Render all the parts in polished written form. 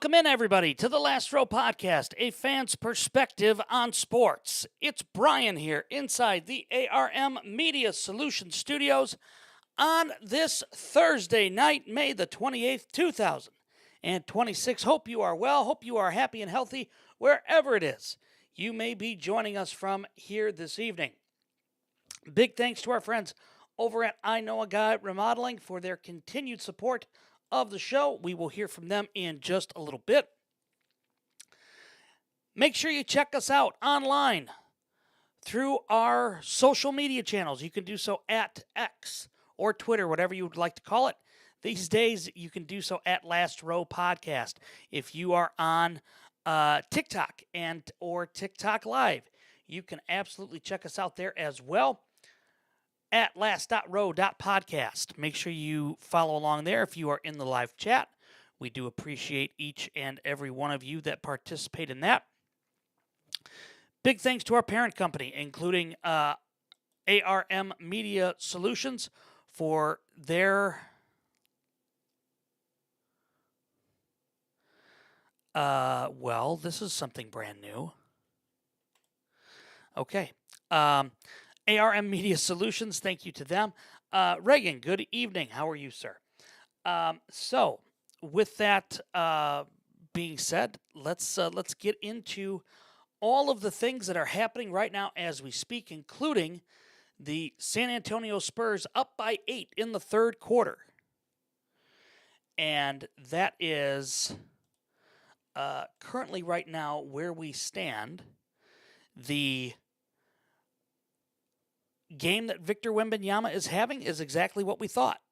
Welcome in, everybody, to the Last Row Podcast, a fan's perspective on sports. It's Brian here inside the ARM Media Solutions Studios on this Thursday night, May the 28th, 2026. Hope you are well. Hope you are happy and healthy wherever it is you may be joining us from here this evening. Big thanks to our friends over at I Know a Guy Remodeling for their continued support of the show. We will hear from them in just a little bit. Make sure you check us out online through our social media channels. You can do so at X or Twitter, whatever you would like to call it. These days, you can do so at Last Row Podcast. If you are on TikTok and or TikTok Live, you can absolutely check us out there as well at last.row.podcast. Make sure you follow along there if you are in the live chat. We do appreciate each and every one of you that participate in that. Big thanks to our parent company, including ARM Media Solutions, for their this is something brand new. Okay. ARM Media Solutions, thank you to them. Reagan, good evening. How are you, sir? So, with that being said, let's get into all of the things that are happening right now as we speak, including the San Antonio Spurs up by 8 in the third quarter. And that is currently right now where we stand. The game that Victor Wembanyama is having is exactly what we thought.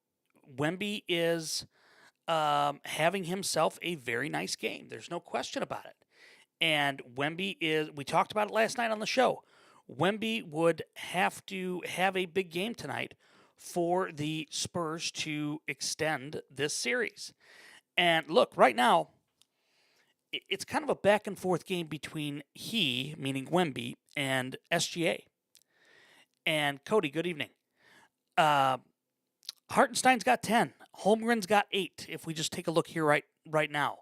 Wemby is having himself a very nice game. There's no question about it. And Wemby is, we talked about it last night on the show. Wemby would have to have a big game tonight for the Spurs to extend this series. And look, right now, it's kind of a back and forth game between he, meaning Wemby, and SGA. And Cody, good evening. Hartenstein's got 10. Holmgren's got 8. If we just take a look here right now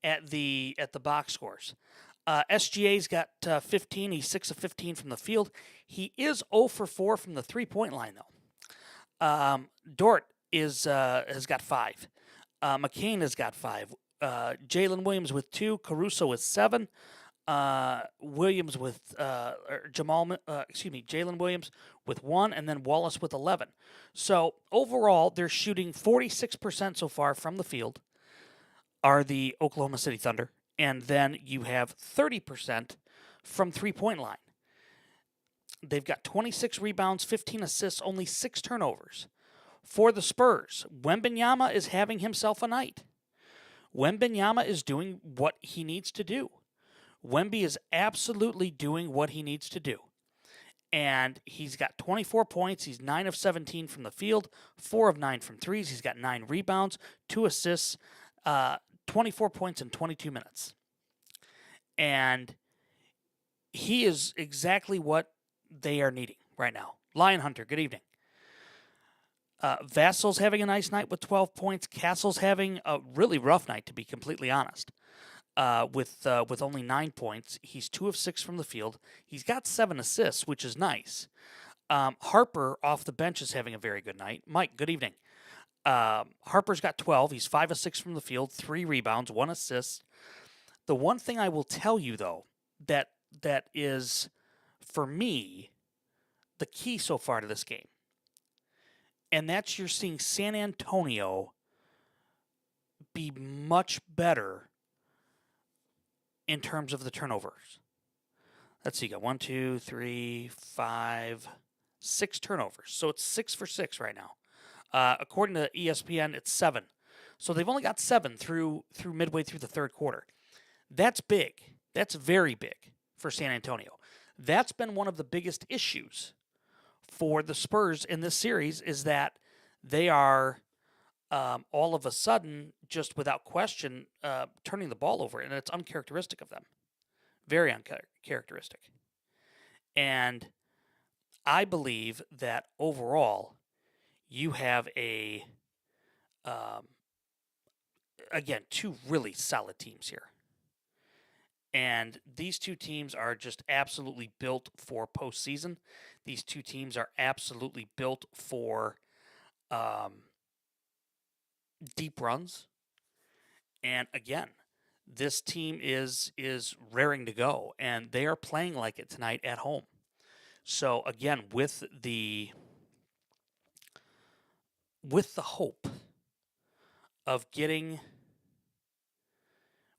at the box scores. SGA's got 15. He's 6 of 15 from the field. He is 0 for 4 from the 3-point line, though. Dort has got 5. McCain has got 5. Jalen Williams with 2. Caruso with 7. Williams with Jalen Williams with 1, and then Wallace with 11. So overall, they're shooting 46% so far from the field, are the Oklahoma City Thunder, and then you have 30% from 3-point line. They've got 26 rebounds, 15 assists, only 6 turnovers. For the Spurs, Wembanyama is having himself a night. Wembanyama is doing what he needs to do. Wemby is absolutely doing what he needs to do. And he's got 24 points. He's 9 of 17 from the field, 4 of 9 from threes. He's got 9 rebounds, 2 assists, 24 points in 22 minutes. And he is exactly what they are needing right now. Lion Hunter, good evening. Vassal's having a nice night with 12 points. Castle's having a really rough night, to be completely honest. With only 9 points. He's 2 of 6 from the field. He's got 7 assists, which is nice. Harper off the bench is having a very good night. Mike, good evening. Harper's got 12. He's 5 of 6 from the field, 3 rebounds, 1 assist. The one thing I will tell you, though, that is, for me, the key so far to this game, and that's you're seeing San Antonio be much better in terms of the turnovers. Let's see, you got 1, 2, 3, 5, 6 turnovers. So it's 6 for 6 right now. According to ESPN, it's 7. So they've only got 7 through midway through the third quarter. That's big. That's very big for San Antonio. That's been one of the biggest issues for the Spurs in this series, is that they are all of a sudden, just without question, turning the ball over, and it's uncharacteristic of them. Very uncharacteristic. And I believe that overall, you have a again, two really solid teams here. And these two teams are just absolutely built for postseason. These two teams are absolutely built for deep runs. And again, this team is raring to go, and they are playing like it tonight at home. So again, with the hope of getting,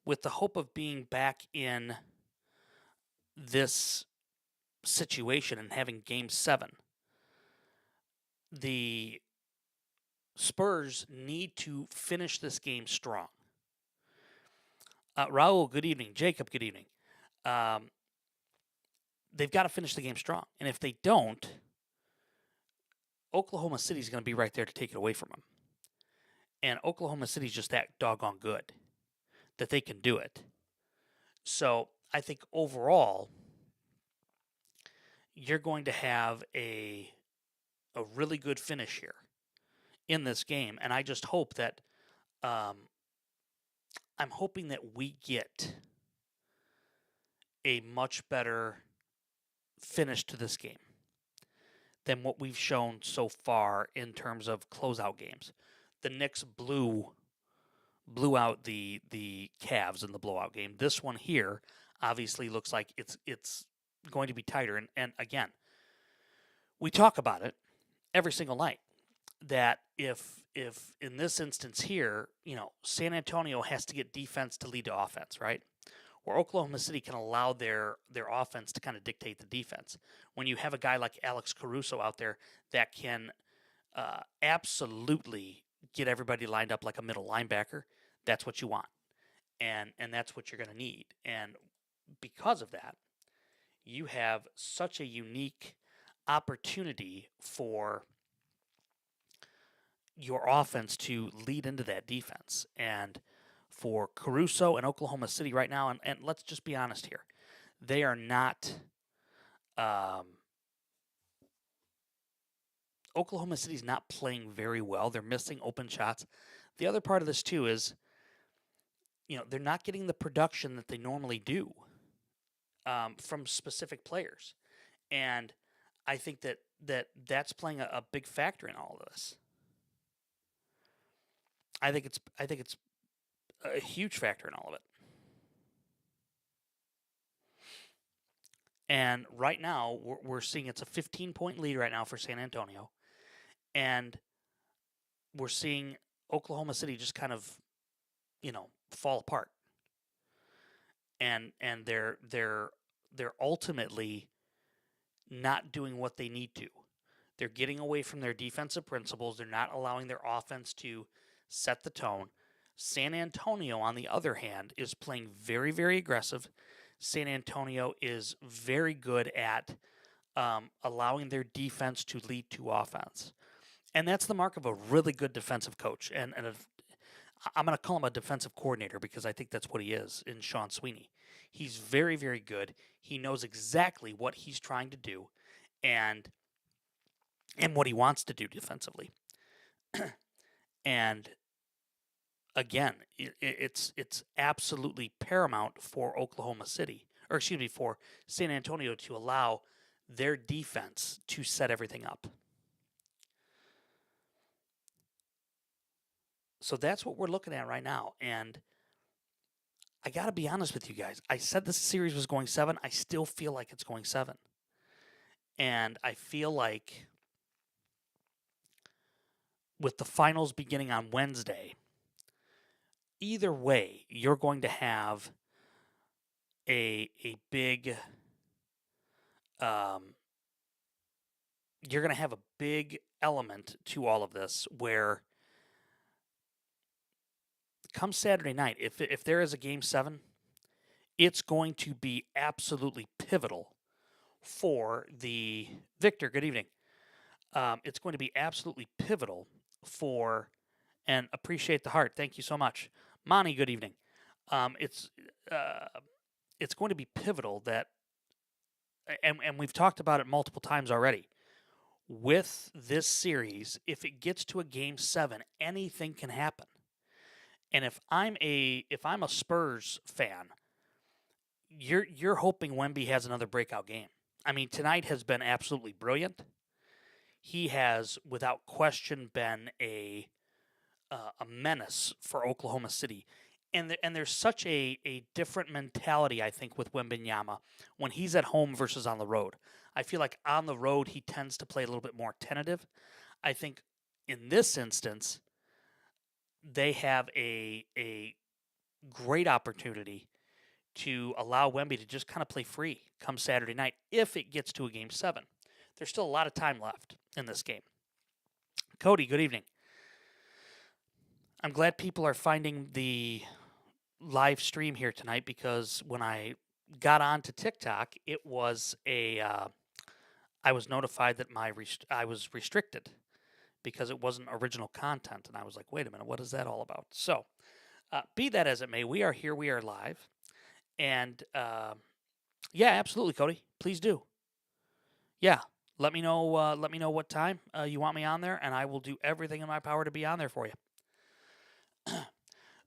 with the hope of being back in this situation and having Game 7, the Spurs need to finish this game strong. Raul, good evening. Jacob, good evening. They've got to finish the game strong. And if they don't, Oklahoma City's going to be right there to take it away from them. And Oklahoma City's just that doggone good that they can do it. So I think overall, you're going to have a really good finish here in this game. And I just hope that I'm hoping that we get a much better finish to this game than what we've shown so far in terms of closeout games. The Knicks blew out the Cavs in the blowout game. This one here obviously looks like it's going to be tighter. And again, we talk about it every single night that if in this instance here, San Antonio has to get defense to lead to offense, right? Where Oklahoma City can allow their offense to kind of dictate the defense. When you have a guy like Alex Caruso out there that can absolutely get everybody lined up like a middle linebacker, that's what you want. And that's what you're going to need. And because of that, you have such a unique opportunity for your offense to lead into that defense. And for Caruso and Oklahoma City right now, and let's just be honest here, they are not Oklahoma City's not playing very well. They're missing open shots. The other part of this too is, they're not getting the production that they normally do from specific players, and I think that's playing a big factor in all of this. I think it's a huge factor in all of it. And right now, we're seeing it's a 15-point lead right now for San Antonio. And we're seeing Oklahoma City just kind of, fall apart. And they're ultimately not doing what they need to. They're getting away from their defensive principles. They're not allowing their offense to set the tone. San Antonio, on the other hand, is playing very, very aggressive. San Antonio is very good at allowing their defense to lead to offense. And that's the mark of a really good defensive coach. And I'm going to call him a defensive coordinator because I think that's what he is in Sean Sweeney. He's very, very good. He knows exactly what he's trying to do and what he wants to do defensively. And again, it's absolutely paramount for Oklahoma City, for San Antonio to allow their defense to set everything up. So that's what we're looking at right now. And I got to be honest with you guys. I said this series was going 7. I still feel like it's going 7. And I feel like with the finals beginning on Wednesday, either way, you're going to have a big you're going to have a big element to all of this where come Saturday night, if there is a Game 7, it's going to be absolutely pivotal for the Victor. Good evening. It's going to be absolutely pivotal for, and appreciate the heart. Thank you so much, Monty. Good evening. It's going to be pivotal that, and we've talked about it multiple times already. With this series, if it gets to a Game 7, anything can happen. And if I'm a Spurs fan, you're hoping Wemby has another breakout game. I mean, tonight has been absolutely brilliant. He has, without question, been a menace for Oklahoma City. And there's such a different mentality, I think, with Wembanyama when he's at home versus on the road. I feel like on the road he tends to play a little bit more tentative. I think in this instance they have a great opportunity to allow Wemby to just kind of play free come Saturday night if it gets to a game 7. There's still a lot of time left in this game. Cody, good evening. I'm glad people are finding the live stream here tonight because when I got onto TikTok, it was I was notified that I was restricted because it wasn't original content, and I was like, wait a minute, what is that all about? So, be that as it may, we are here, we are live, and yeah, absolutely, Cody, please do. Yeah, let me know. Let me know what time you want me on there, and I will do everything in my power to be on there for you.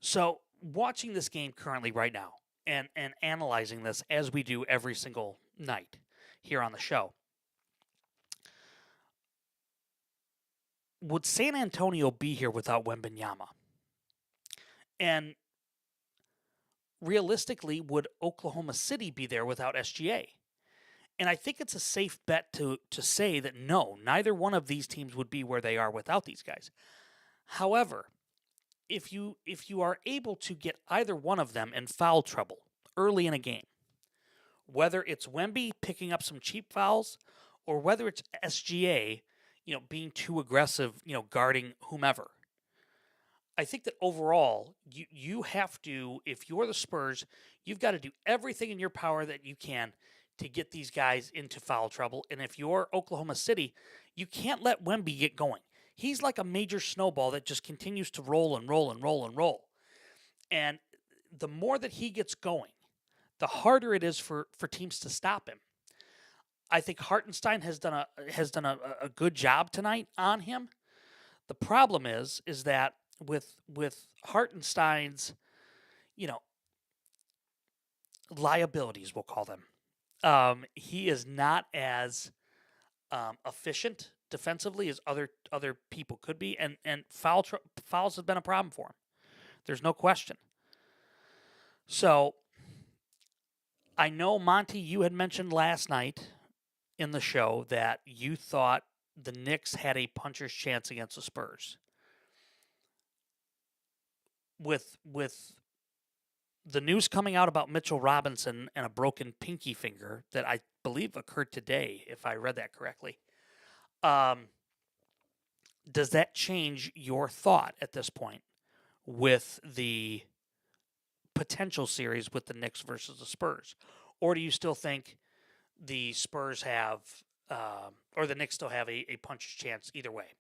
So, watching this game currently right now and analyzing this as we do every single night here on the show. Would San Antonio be here without Wembanyama? And realistically, would Oklahoma City be there without SGA? And I think it's a safe bet to say that no, neither one of these teams would be where they are without these guys. However, if you are able to get either one of them in foul trouble early in a game, whether it's Wemby picking up some cheap fouls or whether it's SGA, being too aggressive, guarding whomever, I think that overall you have to, if you're the Spurs, you've got to do everything in your power that you can to get these guys into foul trouble. And if you're Oklahoma City, you can't let Wemby get going. He's like a major snowball that just continues to roll and roll and roll and roll. And the more that he gets going, the harder it is for teams to stop him. I think Hartenstein has done a good job tonight on him. The problem is that with Hartenstein's, liabilities, we'll call them, he is not as efficient defensively as other people could be, and fouls have been a problem for him. There's no question. So I know, Monty, you had mentioned last night in the show that you thought the Knicks had a puncher's chance against the Spurs. With the news coming out about Mitchell Robinson and a broken pinky finger that I believe occurred today, if I read that correctly, does that change your thought at this point with the potential series with the Knicks versus the Spurs? Or do you still think the Spurs have, or the Knicks still have a puncher's chance either way?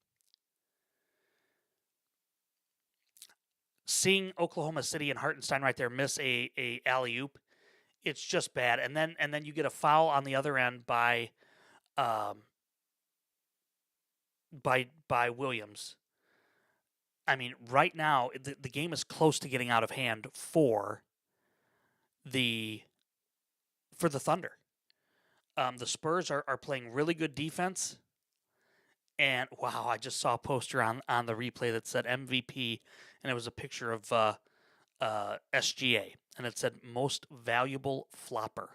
Seeing Oklahoma City and Hartenstein right there miss a alley-oop, it's just bad. And then you get a foul on the other end by Williams. I mean, right now the game is close to getting out of hand for the Thunder. The Spurs are playing really good defense. And wow, I just saw a poster on the replay that said MVP, and it was a picture of SGA, and it said most valuable flopper.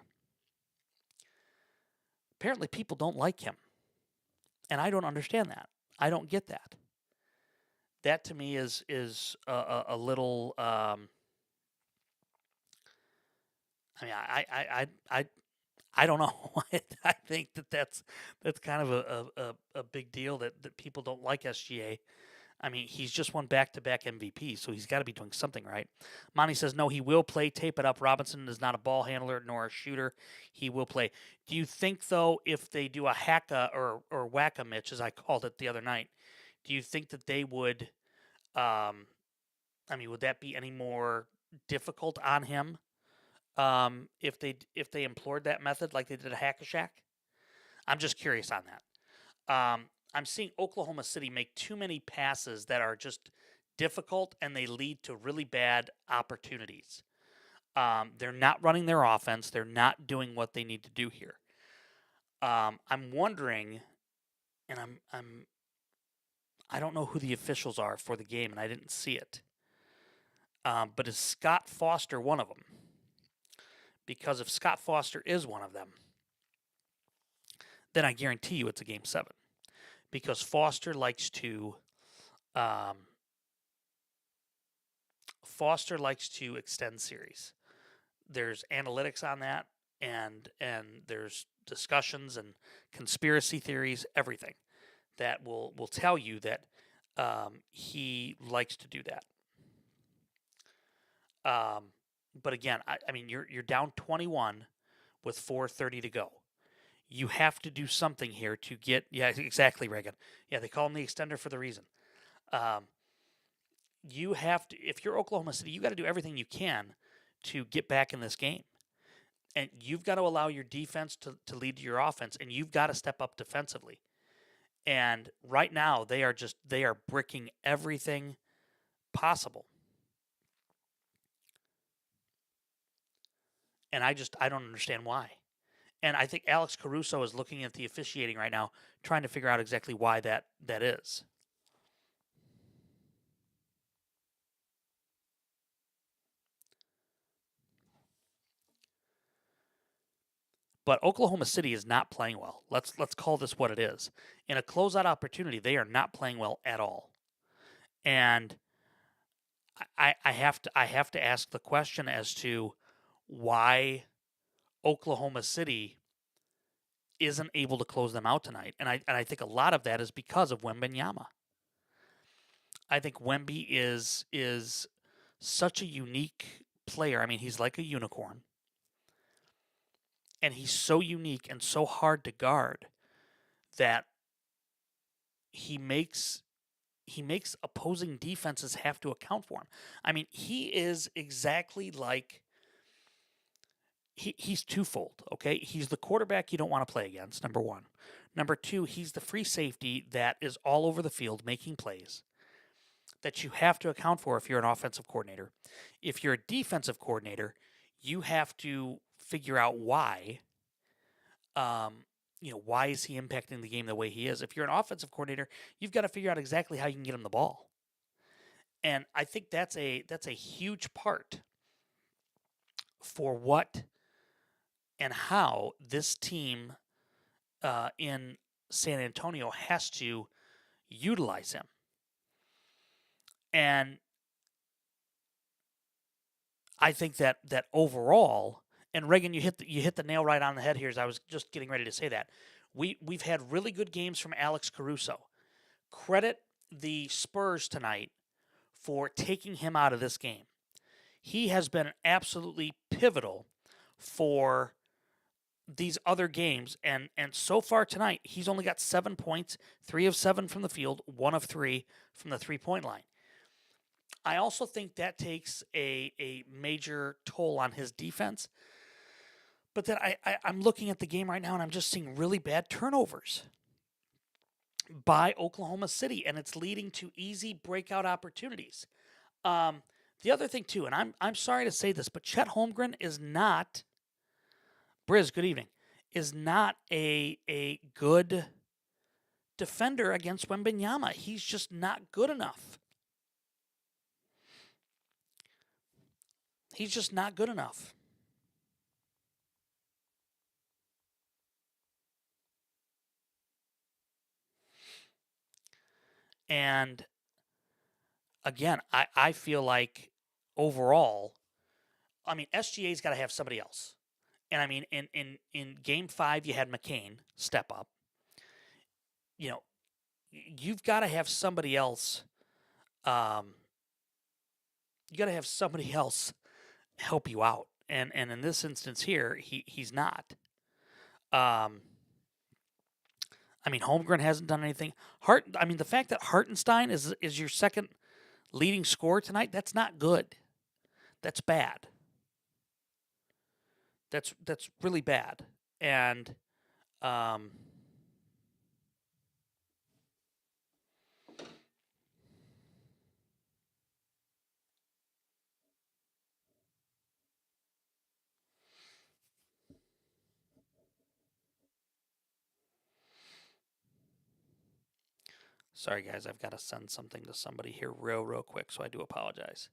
Apparently, people don't like him, and I don't understand that. I don't get that. That to me is a little. I mean, I don't know. I think that's kind of a big deal that people don't like SGA. I mean, he's just won back-to-back MVP, so he's got to be doing something right. Monty says, no, he will play. Tape it up. Robinson is not a ball handler nor a shooter. He will play. Do you think, though, if they do a hacka or whack-a-mitch, as I called it the other night, do you think that they would, I mean, would that be any more difficult on him if they employed that method like they did a hack-a-shack? I'm just curious on that. I'm seeing Oklahoma City make too many passes that are just difficult and they lead to really bad opportunities. They're not running their offense. They're not doing what they need to do here. I'm wondering, and I don't know who the officials are for the game, and I didn't see it. But is Scott Foster one of them? Because if Scott Foster is one of them, then I guarantee you it's a game 7. Because Foster likes to extend series. There's analytics on that, and there's discussions and conspiracy theories, everything that will tell you that he likes to do that. But again, I mean, you're down 21 with 4:30 to go. You have to do something here to get. Yeah, exactly, Reagan. Yeah, they call him the extender for the reason. You have to, if you're Oklahoma City, you got to do everything you can to get back in this game. And you've got to allow your defense to lead to your offense, and you've got to step up defensively. And right now, they are bricking everything possible. And I don't understand why. And I think Alex Caruso is looking at the officiating right now, trying to figure out exactly why that is. But Oklahoma City is not playing well. Let's call this what it is. In a closeout opportunity, they are not playing well at all. And I have to ask the question as to why Oklahoma City isn't able to close them out tonight. And I think a lot of that is because of Wembanyama. I think Wemby is such a unique player. I mean, he's like a unicorn. And he's so unique and so hard to guard that he makes opposing defenses have to account for him. I mean, he is exactly like he's twofold, okay? He's the quarterback you don't want to play against, number 1. Number 2, he's the free safety that is all over the field making plays that you have to account for if you're an offensive coordinator. If you're a defensive coordinator, you have to figure out why. Why is he impacting the game the way he is? If you're an offensive coordinator, you've got to figure out exactly how you can get him the ball. And I think that's a huge part for what and how this team in San Antonio has to utilize him. And I think that overall, and Reagan, you hit the nail right on the head here. As I was just getting ready to say that, we've had really good games from Alex Caruso. Credit the Spurs tonight for taking him out of this game. He has been absolutely pivotal for these other games, and so far tonight, he's only got 7 points, 3 of 7 from the field, 1 of 3 from the 3-point line. I also think that takes a major toll on his defense. But then I'm looking at the game right now, and I'm just seeing really bad turnovers by Oklahoma City, and it's leading to easy breakout opportunities. The other thing too, and I'm sorry to say this, but Chet Holmgren is not. Briz, good evening. Is not a good defender against Wembanyama. He's just not good enough. He's just not good enough. And again, I feel like overall, I mean, SGA's got to have somebody else. And I mean, in game 5, you had McCain step up. You've got to have somebody else. You got to have somebody else help you out. And in this instance here, he's not. I mean, Holmgren hasn't done anything. The fact that Hartenstein is your second leading scorer tonight, that's not good. That's bad. That's really bad. And Sorry, guys, I've got to send something to somebody here real quick, so I do apologize.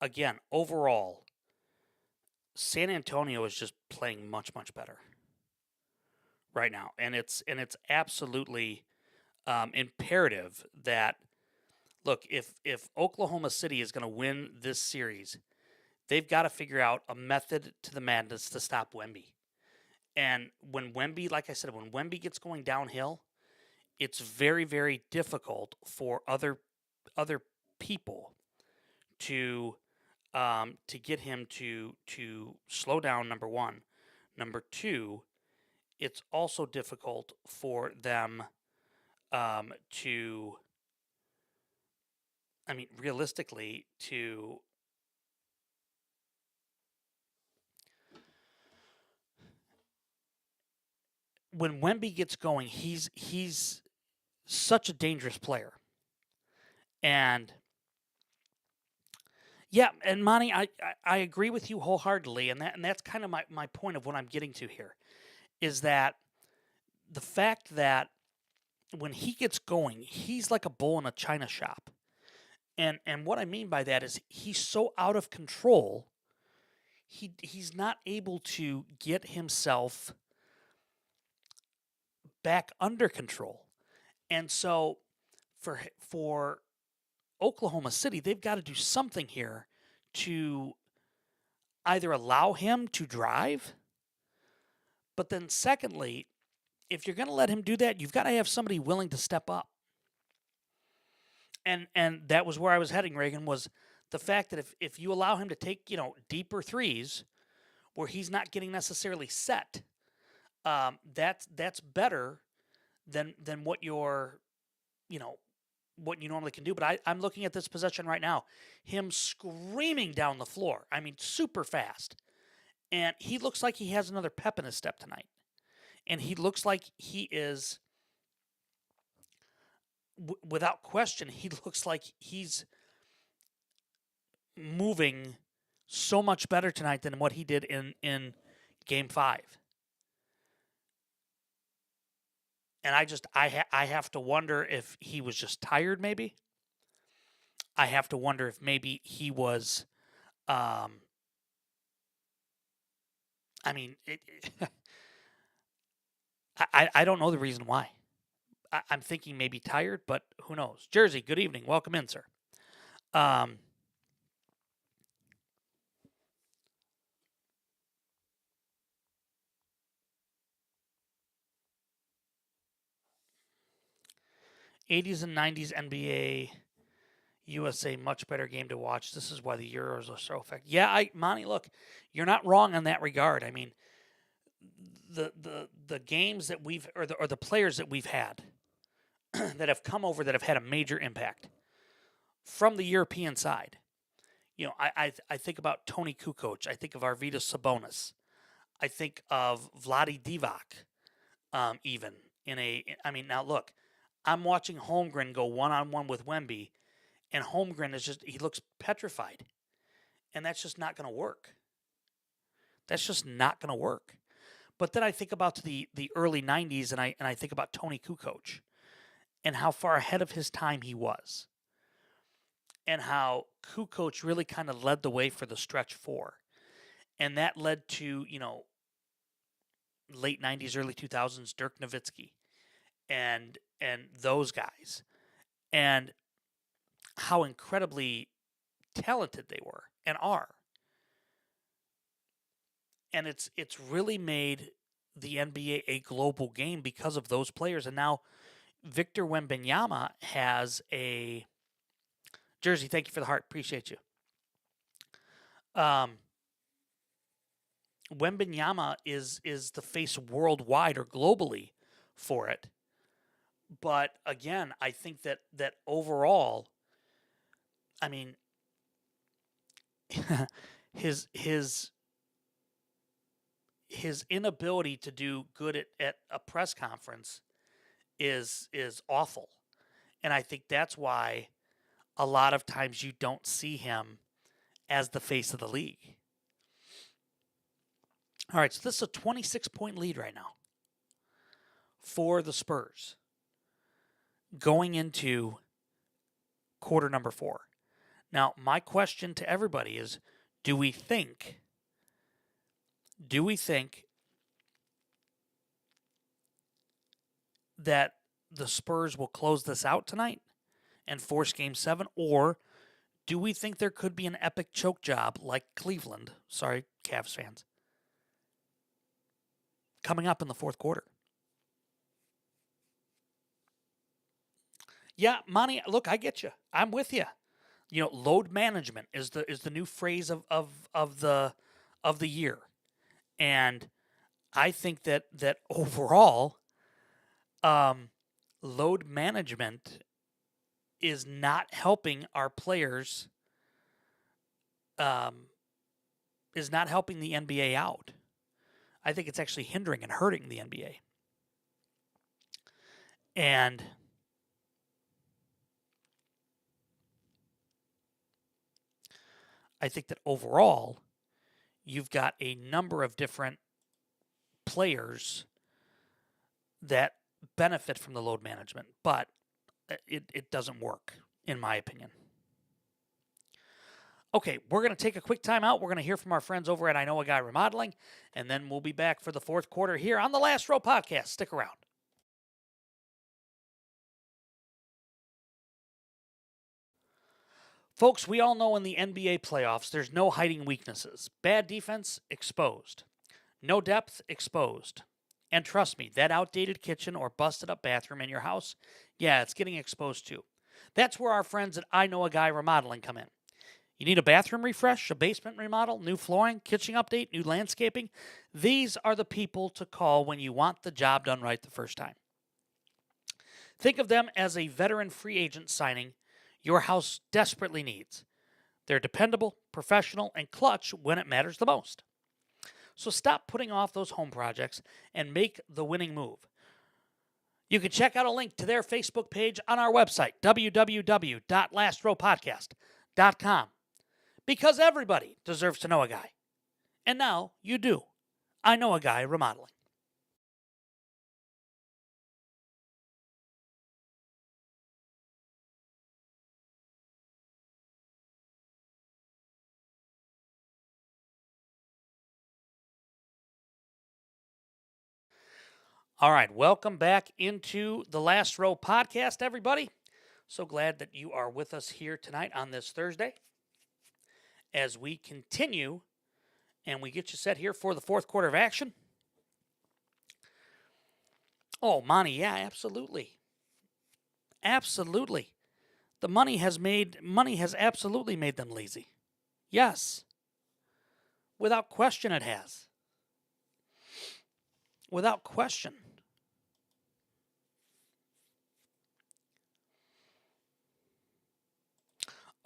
Again, overall, San Antonio is just playing much better right now, and it's absolutely imperative that look, if Oklahoma City is going to win this series, they've got to figure out a method to the madness to stop Wemby. And when Wemby, like I said, when Wemby gets going downhill, it's very difficult for other people to get him to slow down. Number one, number two, it's also difficult for them to, I mean, realistically, to when Wemby gets going, he's such a dangerous player, and yeah, and Monty, I agree with you wholeheartedly, and that's kind of my point of what I'm getting to here is that the fact that when he gets going, he's like a bull in a china shop. And what I mean by that is he's so out of control. He's not able to get himself back under control. And so for Oklahoma City, they've got to do something here to either allow him to drive, but then secondly, if you're going to let him do that, you've got to have somebody willing to step up. And that was where I was heading, Reagan, was the fact that if you allow him to take, deeper threes where he's not getting necessarily set, that's better than what you're, what you normally can do. But I'm looking at this possession right now, him screaming down the floor. I mean, super fast. And he looks like he has another pep in his step tonight. And he looks like he is, without question, he looks like he's moving so much better tonight than what he did in Game 5. And I have to wonder if he was just tired, maybe. I have to wonder if maybe he was, I mean, I don't know the reason why. I'm thinking maybe tired, but who knows? Jersey, good evening. Welcome in, sir. Um, '80s and '90s NBA USA, much better game to watch. This is why the Euros are so effective. Yeah, Monty, look, you're not wrong in that regard. I mean, the games that we've or the players that we've had that have come over that have had a major impact from the European side. I think about Tony Kukoc. I think of Arvydas Sabonis. I think of Vlade Divac. Even I mean, now look, I'm watching Holmgren go one on one with Wemby, and Holmgren he looks petrified, and that's just not going to work. That's just not going to work. But then I think about the early '90s, and I think about Tony Kukoc, and how far ahead of his time he was, and how Kukoc really kind of led the way for the stretch four, and that led to late '90s, early 2000s, Dirk Nowitzki, and those guys, and how incredibly talented they were and are. And it's really made the NBA a global game because of those players. And now Victor Wembanyama has a jersey. Thank you for the heart. Appreciate you. Wembanyama is the face worldwide or globally for it. But again, I think that overall, I mean, his his his inability to do good at a press conference is awful. And I think that's why a lot of times you don't see him as the face of the league. All right, so this is a 26-point lead right now for the Spurs going into quarter number 4. Now, my question to everybody is, do we think that the Spurs will close this out tonight and force Game 7, or do we think there could be an epic choke job like Cleveland, sorry, Cavs fans, coming up in the fourth quarter? Yeah, Monty, look, I get you. I'm with you. You know, load management is the new phrase of the year. And I think that overall, load management is not helping our players. Is not helping the NBA out. I think it's actually hindering and hurting the NBA. And I think that overall, you've got a number of different players that benefit from the load management, but it doesn't work, in my opinion. Okay, we're going to take a quick time out. We're going to hear from our friends over at I Know a Guy Remodeling, and then we'll be back for the fourth quarter here on the Last Row Podcast. Stick around. Folks, we all know in the NBA playoffs, there's no hiding weaknesses. Bad defense, exposed. No depth, exposed. And trust me, that outdated kitchen or busted up bathroom in your house, yeah, it's getting exposed too. That's where our friends at I Know a Guy Remodeling come in. You need a bathroom refresh, a basement remodel, new flooring, kitchen update, new landscaping. These are the people to call when you want the job done right the first time. Think of them as a veteran free agent signing your house desperately needs. They're dependable, professional, and clutch when it matters the most. So stop putting off those home projects and make the winning move. You can check out a link to their Facebook page on our website, www.lastrowpodcast.com. Because everybody deserves to know a guy. And now you do. I Know a Guy Remodeling. All right, welcome back into the Last Row Podcast, everybody. So glad that you are with us here tonight on this Thursday as we continue and we get you set here for the fourth quarter of action. Oh, Monty, yeah, absolutely. Absolutely. The money has absolutely made them lazy. Yes. Without question it has. Without question.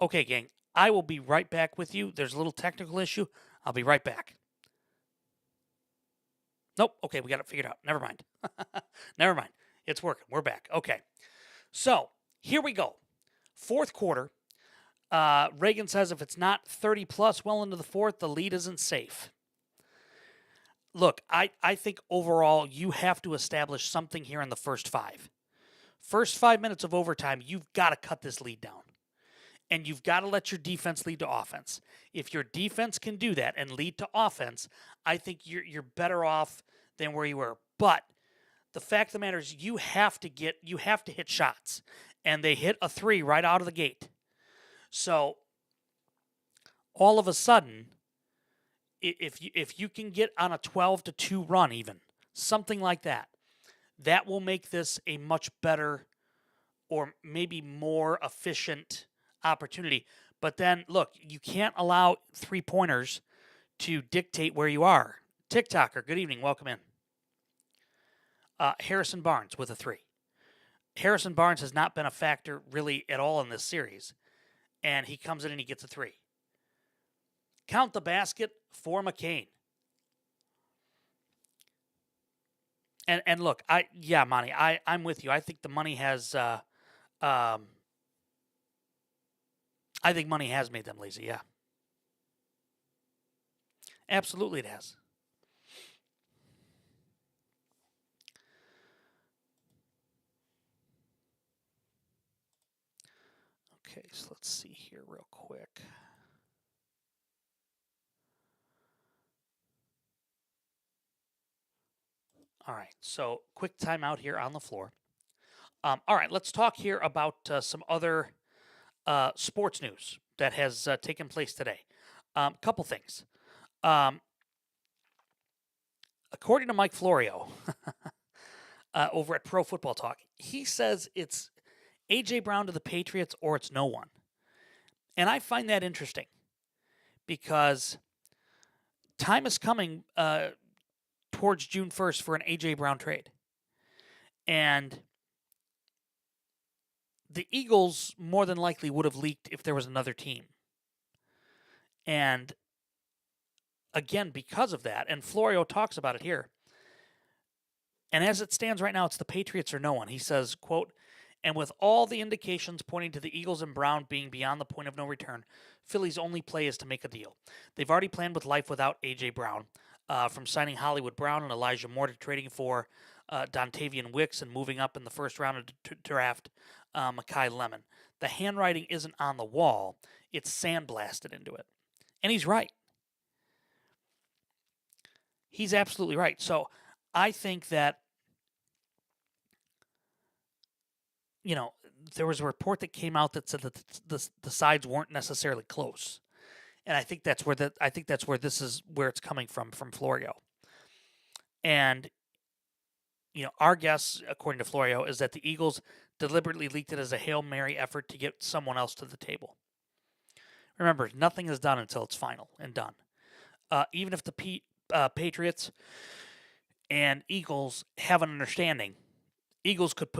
Okay, gang, I will be right back with you. There's a little technical issue. I'll be right back. Nope. Okay, we got it figured out. Never mind. Never mind. It's working. We're back. Okay. So here we go. Fourth quarter. Reagan says if it's not 30 plus well into the fourth, the lead isn't safe. Look, I think overall you have to establish something here in the first 5. First 5 minutes of overtime, you've got to cut this lead down. And you've got to let your defense lead to offense. If your defense can do that and lead to offense, I think you're better off than where you were. But the fact of the matter is you have to hit shots. And they hit a 3 right out of the gate. So all of a sudden, if you can get on a 12-2 run even, something like that, that will make this a much better or maybe more efficient opportunity. But then, look, you can't allow three-pointers to dictate where you are. TikToker, good evening. Welcome in. Harrison Barnes with a 3. Harrison Barnes has not been a factor really at all in this series. and he comes in and he gets a three. Count the basket for McCain. And look, Monty, I'm with you. I think the money has I think money has made them lazy. Yeah, absolutely it has. Okay, so let's see here real quick. All right, so quick timeout here on the floor. All right, let's talk here about some other sports news that has taken place today. Couple things. Um, according to Mike Florio over at Pro Football Talk, he says it's A.J. Brown to the Patriots or it's no one. And I find that interesting because time is coming towards June 1st for an A.J. Brown trade. And the Eagles more than likely would have leaked if there was another team. And again, because of that, and Florio talks about it here, and as it stands right now, it's the Patriots or no one. He says, quote, and with all the indications pointing to the Eagles and Brown being beyond the point of no return, Philly's only play is to make a deal. They've already planned with life without A.J. Brown, from signing Hollywood Brown and Elijah Moore to trading for Dontavian Wicks and moving up in the first round of the draft Mekhi Lemon. The handwriting isn't on the wall, it's sandblasted into it. And he's right. He's absolutely right. So I think that, you know, there was a report that came out that said that the sides weren't necessarily close, and I think that's where this is where it's coming from Florio. And our guess, according to Florio, is that the Eagles deliberately leaked it as a Hail Mary effort to get someone else to the table. Remember, nothing is done until it's final and done. Even if the Patriots and Eagles have an understanding, Eagles could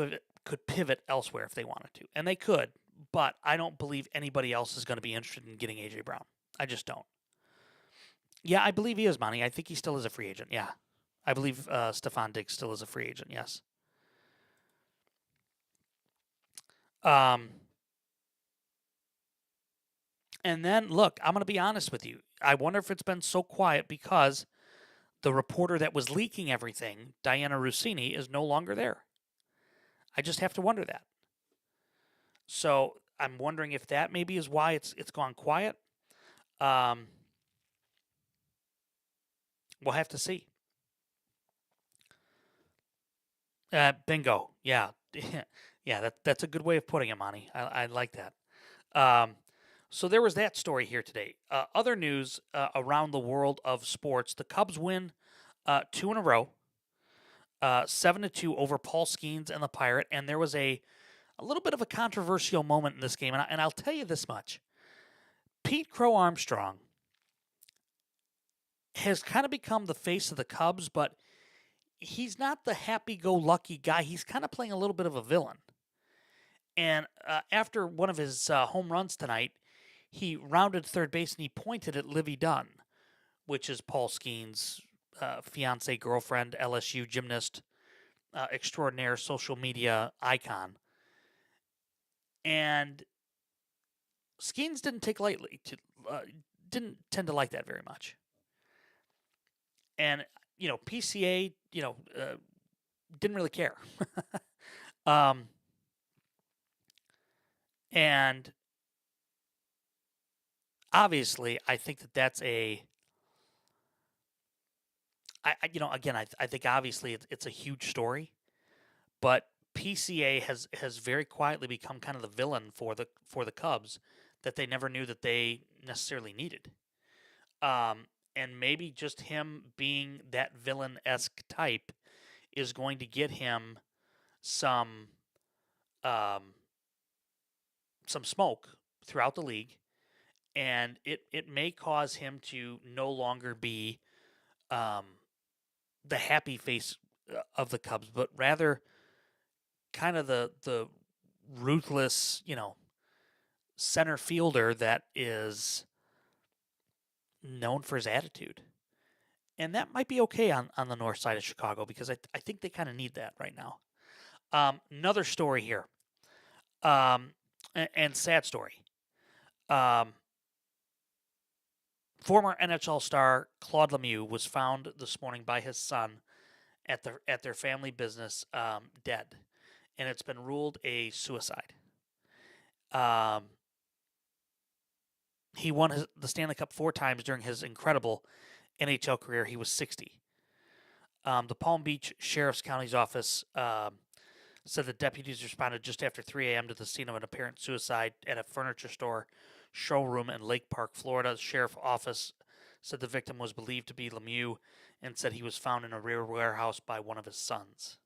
pivot elsewhere if they wanted to, and they could. But I don't believe anybody else is going to be interested in getting A.J. Brown. I just don't. Yeah, I believe he is, Monty. I think he still is a free agent. Yeah. I believe Stefon Diggs still is a free agent, yes. And then, look, I'm going to be honest with you. I wonder if it's been so quiet because the reporter that was leaking everything, Diana Rossini, is no longer there. I just have to wonder that. So I'm wondering if that maybe is why it's gone quiet. We'll have to see. Bingo. Yeah. Yeah, that's a good way of putting it, Monty. I like that. So there was that story here today. Other news around the world of sports: the Cubs win 2 in a row, 7-2 over Paul Skeens and the Pirate, and there was a little bit of a controversial moment in this game, and I'll tell you this much: Pete Crow Armstrong has kind of become the face of the Cubs, but he's not the happy-go-lucky guy. He's kind of playing a little bit of a villain. And after one of his home runs tonight, he rounded third base and he pointed at Livy Dunn, which is Paul Skeens' fiance, girlfriend, LSU gymnast, extraordinaire social media icon. And Skeens didn't take lightly didn't tend to like that very much. And PCA, didn't really care. And obviously, I think that's again, I think obviously it's a huge story, but PCA has very quietly become kind of the villain for the Cubs that they never knew that they necessarily needed. And maybe just him being that villain-esque type is going to get him some smoke throughout the league, and it may cause him to no longer be the happy face of the Cubs, but rather kind of the ruthless, center fielder that is known for his attitude. And that might be okay on the north side of Chicago because I think they kind of need that right now. Another story here, and sad story. Um, Former NHL star Claude Lemieux was found this morning by his son at their family business, dead, and it's been ruled a suicide. Um, he won the Stanley Cup 4 times during his incredible NHL career. He was 60. The Palm Beach Sheriff's County's office said the deputies responded just after 3 a.m. to the scene of an apparent suicide at a furniture store showroom in Lake Park, Florida. The sheriff's office said the victim was believed to be Lemieux and said he was found in a rear warehouse by one of his sons.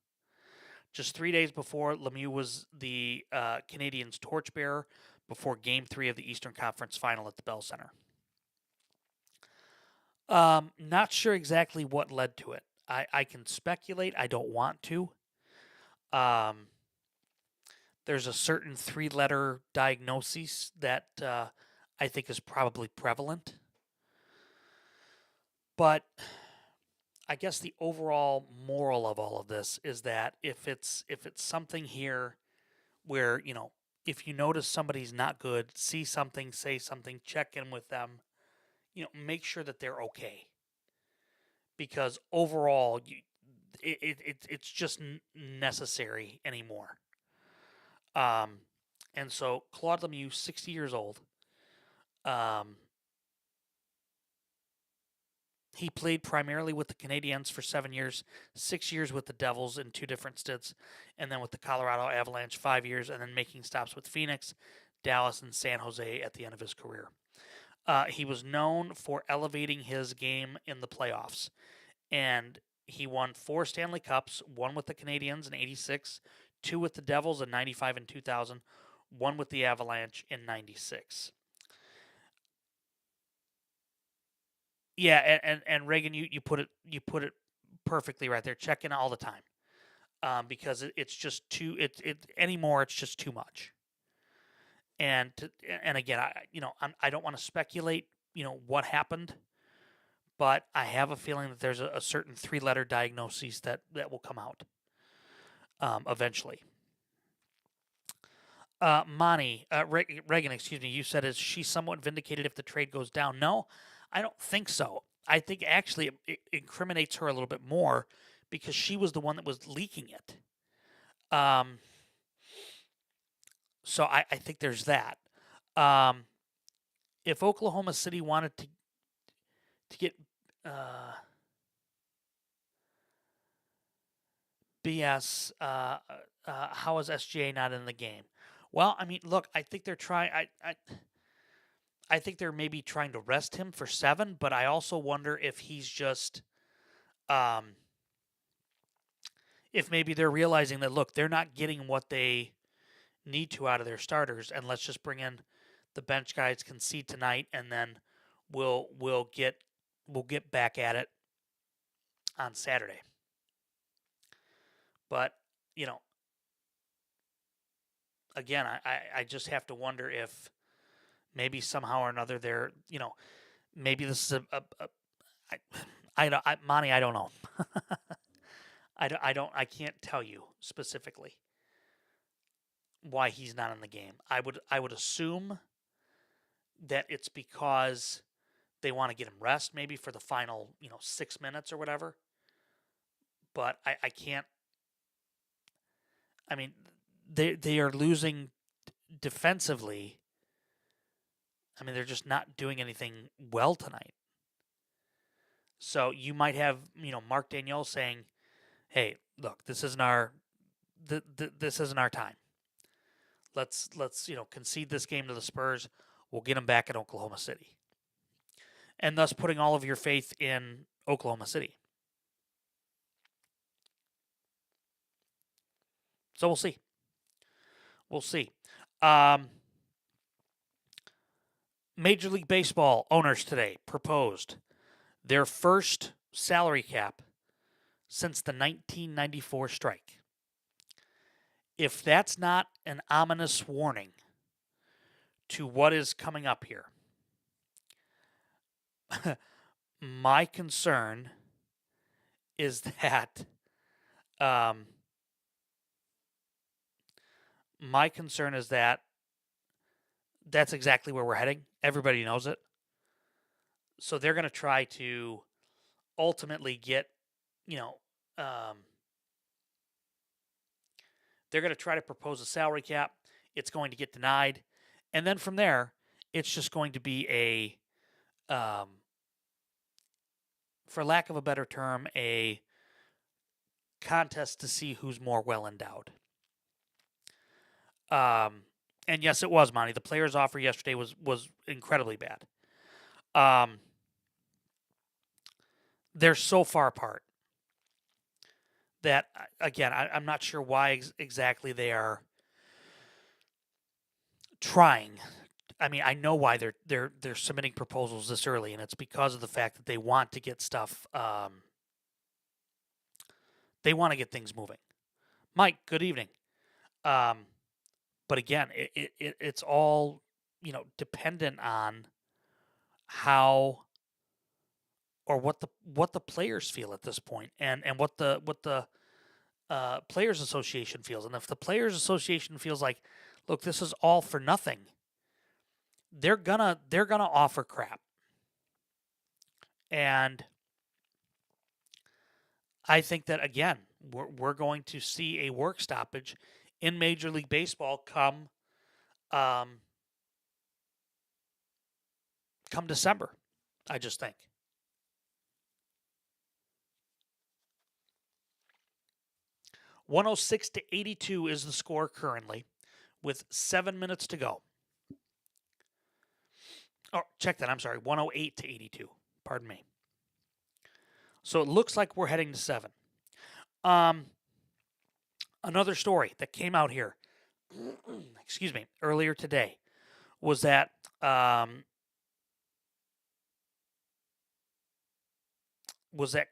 Just 3 days before, Lemieux was the Canadiens' torchbearer before Game 3 of the Eastern Conference Final at the Bell Center. Not sure exactly what led to it. I can speculate. I don't want to. There's a certain 3-letter diagnosis that I think is probably prevalent. But I guess the overall moral of all of this is that if it's something here where, if you notice somebody's not good, see something, say something, check in with them, make sure that they're okay. Because overall, it's just necessary anymore. And so Claude Lemieux, 60 years old, he played primarily with the Canadiens for 7 years, 6 years with the Devils in 2 different stints, and then with the Colorado Avalanche 5 years, and then making stops with Phoenix, Dallas, and San Jose at the end of his career. He was known for elevating his game in the playoffs, and he won 4 Stanley Cups, 1 with the Canadiens in '86, 2 with the Devils in '95 and 2000, 1 with the Avalanche in '96. Yeah, and Reagan, you put it perfectly right there. Check in all the time, because it's just too anymore. It's just too much. And again, I don't want to speculate, what happened, but I have a feeling that there's a certain 3-letter diagnosis that will come out eventually. Reagan, excuse me, you said, is she somewhat vindicated if the trade goes down? No, I don't think so. I think actually it incriminates her a little bit more because she was the one that was leaking it. So I think there's that. If Oklahoma City wanted to get BS, how is SGA not in the game? Well, I mean, look, I think they're trying. I think they're maybe trying to rest him for 7, but I also wonder if he's just, if maybe they're realizing that, look, they're not getting what they need to out of their starters, and let's just bring in the bench guys, concede tonight, and then we'll get back at it on Saturday. But again, I just have to wonder if maybe somehow or another they're, maybe this is Monty, I don't know. I can't tell you specifically why he's not in the game. I would assume that it's because they want to get him rest maybe for the final, 6 minutes or whatever. But I can't. I mean, they are losing defensively. I mean, they're just not doing anything well tonight. So you might have, Mark Daniel saying, "Hey, look, this isn't our time. Let's concede this game to the Spurs. We'll get them back in Oklahoma City." And thus putting all of your faith in Oklahoma City. So we'll see. We'll see. Major League Baseball owners today proposed their first salary cap since the 1994 strike. If that's not an ominous warning to what is coming up here. My concern is that um, that's exactly where we're heading. Everybody knows it. So they're going to try to ultimately get, you know, they're going to try to propose a salary cap. It's going to get denied. And then from there, it's just going to be for lack of a better term, a contest to see who's more well endowed. And yes, it was, Monty. The players' offer yesterday was incredibly bad. They're so far apart that, again, I'm not sure why exactly they are trying. I mean, I know why they're submitting proposals this early, and it's because of the fact that they want to get stuff. They want to get things moving. Mike, good evening. But again, it's all dependent on how or what the players feel at this point, and what the players association feels. And if the players association feels like, look, this is all for nothing, they're gonna offer crap. And I think that, again, we're going to see a work stoppage in Major League Baseball come December. I just think. 106-82 is the score currently, with 7 minutes to go. Oh, check that. I'm sorry. 108-82. Pardon me. So it looks like we're heading to 7. Another story that came out here, excuse me, earlier today, was that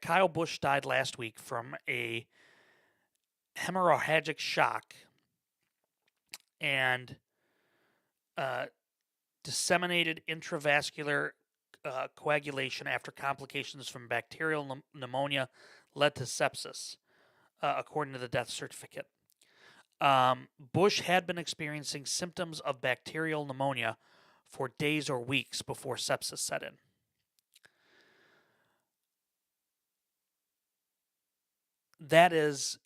Kyle Busch died last week from a hemorrhagic shock and disseminated intravascular coagulation after complications from bacterial pneumonia led to sepsis, according to the death certificate. Busch had been experiencing symptoms of bacterial pneumonia for days or weeks before sepsis set in. That is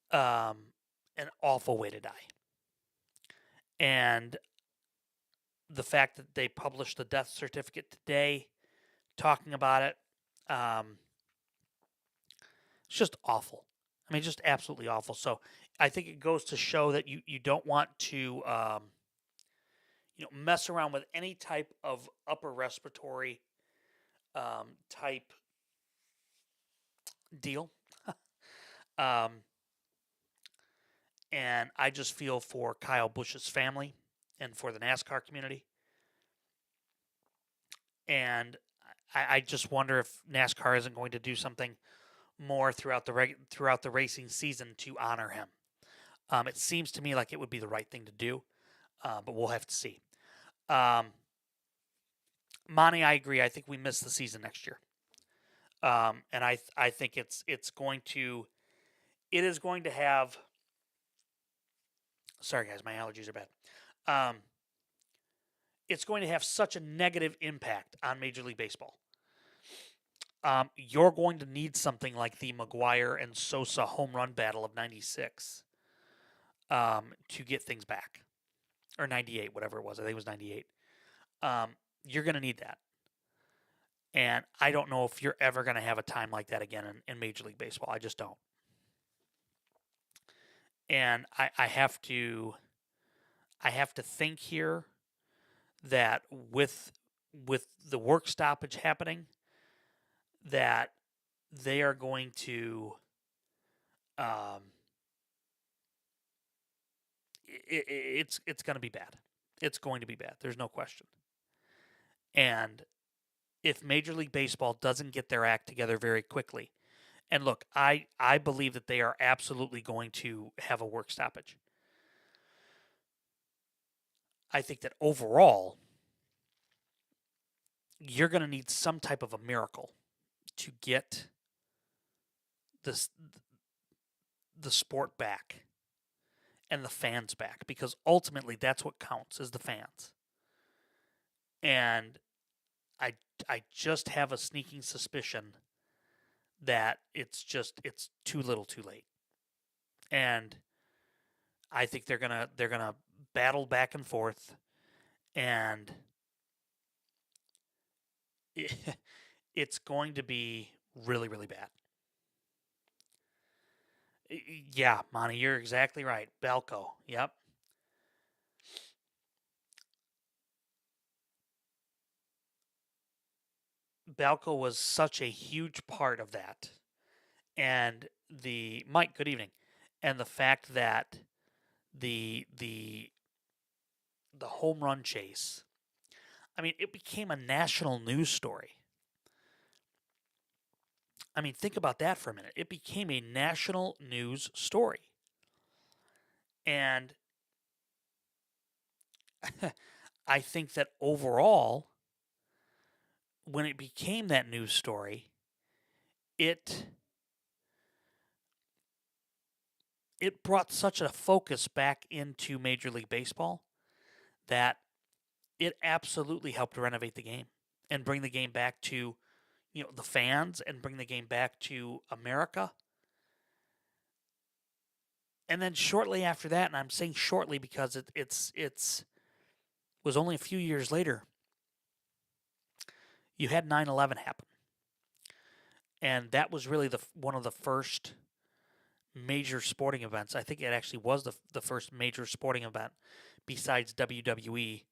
an awful way to die. And the fact that they published the death certificate today, talking about it, it's just awful. I mean, just absolutely awful. So I think it goes to show that you don't want to mess around with any type of upper respiratory type deal. And I just feel for Kyle Busch's family and for the NASCAR community. And I just wonder if NASCAR isn't going to do something more throughout the racing season to honor him. It seems to me like it would be the right thing to do, but we'll have to see. Monty, I agree. I think we miss the season next year, and I think it is going to have. Sorry, guys, my allergies are bad. It's going to have such a negative impact on Major League Baseball. You're going to need something like the McGwire and Sosa home run battle of '96 to get things back, or '98, whatever it was. I think it was '98. You're going to need that. And I don't know if you're ever going to have a time like that again in Major League Baseball. I just don't. And I have to think here that with the work stoppage happening, that they are going to it's going to be bad. It's going to be bad. There's no question. And if Major League Baseball doesn't get their act together very quickly, and look, I believe that they are absolutely going to have a work stoppage. I think that overall, you're going to need some type of a miracle to get this the sport back and the fans back, because ultimately that's what counts is the fans. And I I just have a sneaking suspicion that it's too little too late. And I think they're gonna battle back and forth, and it's going to be really, really bad. Yeah, Monty, you're exactly right. Balco, yep. Balco was such a huge part of that. And the Mike, good evening. And the fact that the the home run chase, I mean, it became a national news story. I mean, think about that for a minute. It became a national news story. And I think that overall, when it became that news story, it it brought such a focus back into Major League Baseball that it absolutely helped renovate the game and bring the game back to, the fans, and bring the game back to America. And then shortly after that, and I'm saying shortly because it's was only a few years later, you had 9/11 happen. And that was really one of the first major sporting events. I think it actually was the first major sporting event besides WWE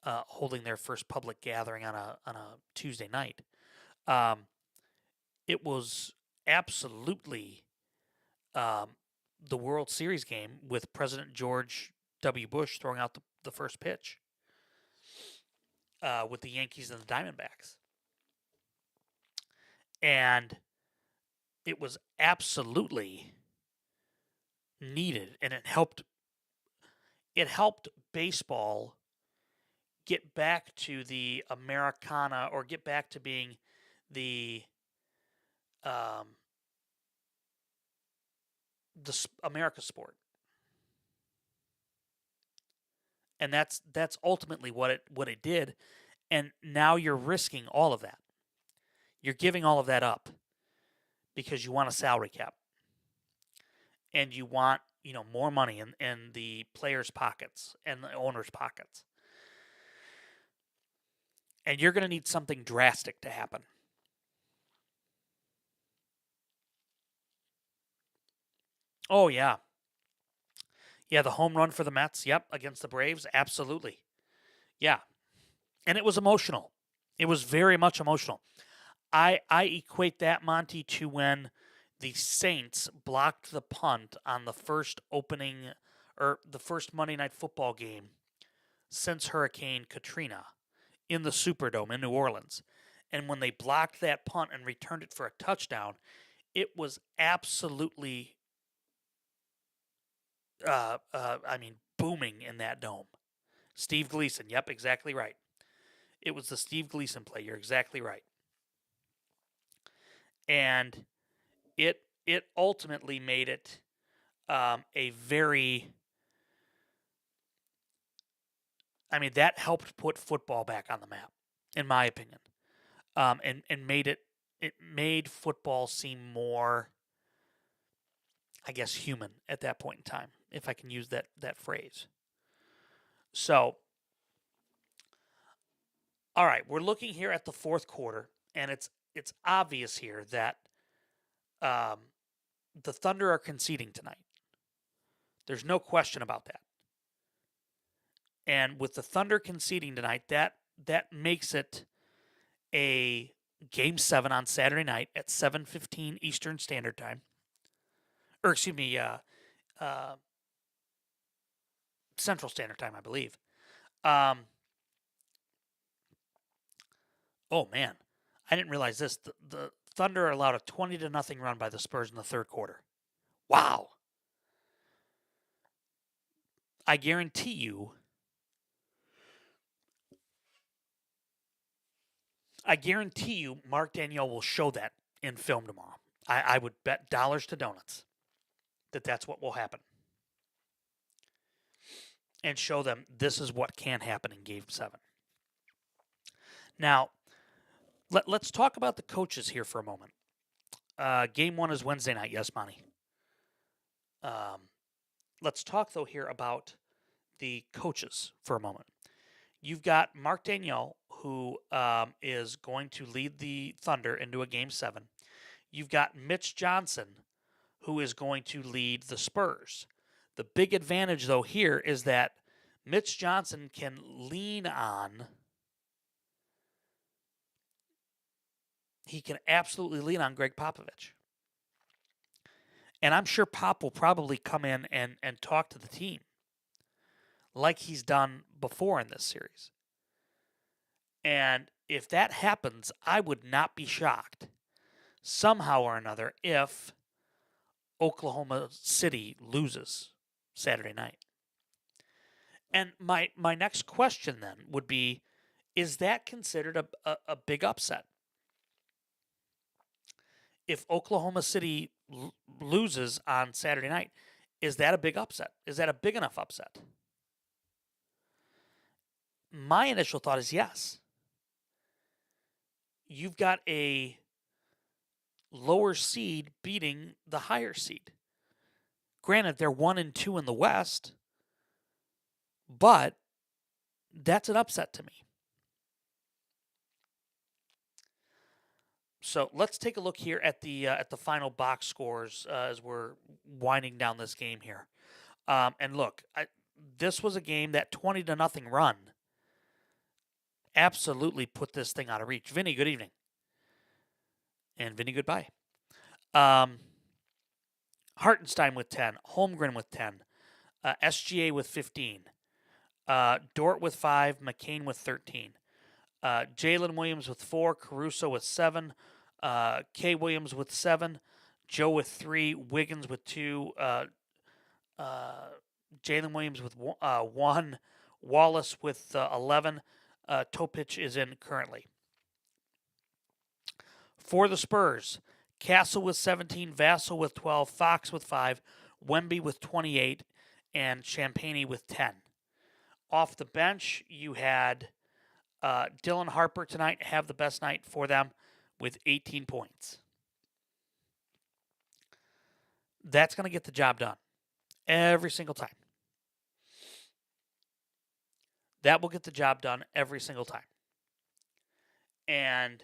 holding their first public gathering on a Tuesday night. Um, it was absolutely um, the World Series game with President George W. Bush throwing out the first pitch with the Yankees and the Diamondbacks. And it was absolutely needed, and it helped baseball get back to the Americana, or get back to being the um, America sport. And that's ultimately what it did. And now you're risking all of that. You're giving all of that up because you want a salary cap, and you want, more money in the players' pockets and the owners' pockets. And you're going to need something drastic to happen. Oh yeah. Yeah, the home run for the Mets, yep, against the Braves, absolutely. Yeah. And it was emotional. It was very much emotional. I equate that, Monty, to when the Saints blocked the punt on the first opening, or the first Monday Night Football game since Hurricane Katrina in the Superdome in New Orleans. And when they blocked that punt and returned it for a touchdown, it was absolutely, I mean, booming in that dome. Steve Gleason, yep, exactly right. It was the Steve Gleason play. You're exactly right. And it ultimately made it a very, I mean, that helped put football back on the map, in my opinion, and made football seem more, I guess, human at that point in time, if I can use that phrase. So, all right, we're looking here at the fourth quarter, and it's obvious here that um, the Thunder are conceding tonight. There's no question about that. And with the Thunder conceding tonight, that makes it a Game 7 on Saturday night at 7:15 Eastern Standard Time. Or excuse me, uh, Central Standard Time, I believe. Um, oh man, I didn't realize this. The Thunder allowed a 20-0 run by the Spurs in the third quarter. Wow. I guarantee you I guarantee you Mark Daniel will show that in film tomorrow. I would bet dollars to donuts that that's what will happen. And show them this is what can happen in Game 7. Now, let's talk about the coaches here for a moment. Game 1 is Wednesday night. Yes, Monty. Let's talk, though, here about the coaches for a moment. You've got Mark Daniel, who is going to lead the Thunder into a Game 7. You've got Mitch Johnson, who is going to lead the Spurs. The big advantage, though, here is that Mitch Johnson can lean on. He can absolutely lean on Greg Popovich. And I'm sure Pop will probably come in and talk to the team like he's done before in this series. And if that happens, I would not be shocked somehow or another if Oklahoma City loses Saturday night. And my next question then would be, is that considered a big upset? If Oklahoma City loses on Saturday night, is that a big upset? Is that a big enough upset? My initial thought is yes. You've got a lower seed beating the higher seed. Granted, they're 1 and 2 in the West, but that's an upset to me. So let's take a look here at the final box scores as we're winding down this game here. And look, this was a game that 20-0 run absolutely put this thing out of reach. Vinny, good evening. And Vinny, goodbye. Hartenstein with 10. Holmgren with 10. SGA with 15. Dort with 5. McCain with 13. Jalen Williams with 4. Caruso with 7. K. Williams with 7. Joe with 3. Wiggins with 2. Jalen Williams with 1. Wallace with 11. Topic is in currently. For the Spurs, Castle with 17, Vassell with 12, Fox with 5, Wemby with 28, and Champagnie with 10. Off the bench, you had Dylan Harper tonight have the best night for them with 18 points. That's going to get the job done every single time. That will get the job done every single time. And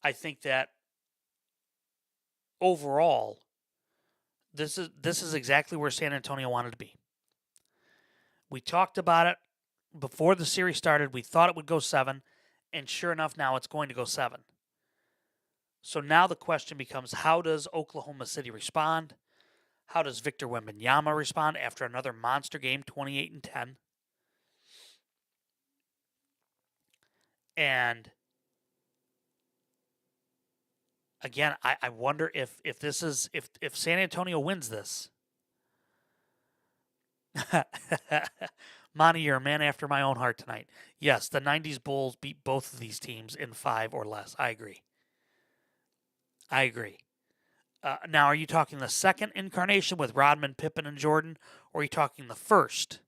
I think that overall, this is exactly where San Antonio wanted to be. We talked about it before the series started. We thought it would go 7, and sure enough, now it's going to go 7. So now the question becomes, how does Oklahoma City respond? How does Victor Wembanyama respond after another monster game, 28-10? And again, I wonder if this is if San Antonio wins this. Monty, you're a man after my own heart tonight. Yes, the 90s Bulls beat both of these teams in 5 or less. I agree. Now, are you talking the second incarnation with Rodman, Pippen, and Jordan, or are you talking the first?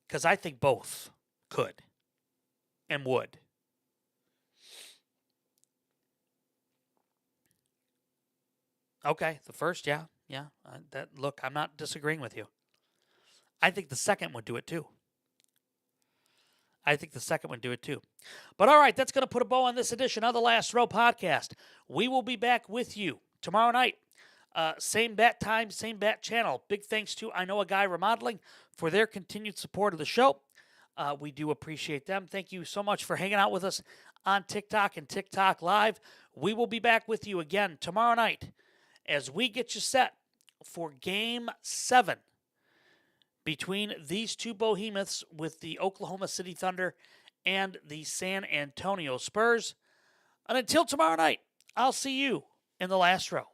Because I think both could and would. Okay, the first, yeah. Look, I'm not disagreeing with you. I think the second would do it too. But all right, that's going to put a bow on this edition of the Last Row Podcast. We will be back with you tomorrow night. Same bat time, same bat channel. Big thanks to I Know a Guy Remodeling for their continued support of the show. We do appreciate them. Thank you so much for hanging out with us on TikTok and TikTok Live. We will be back with you again tomorrow night as we get you set for Game 7 between these two behemoths with the Oklahoma City Thunder and the San Antonio Spurs. And until tomorrow night, I'll see you in the last row.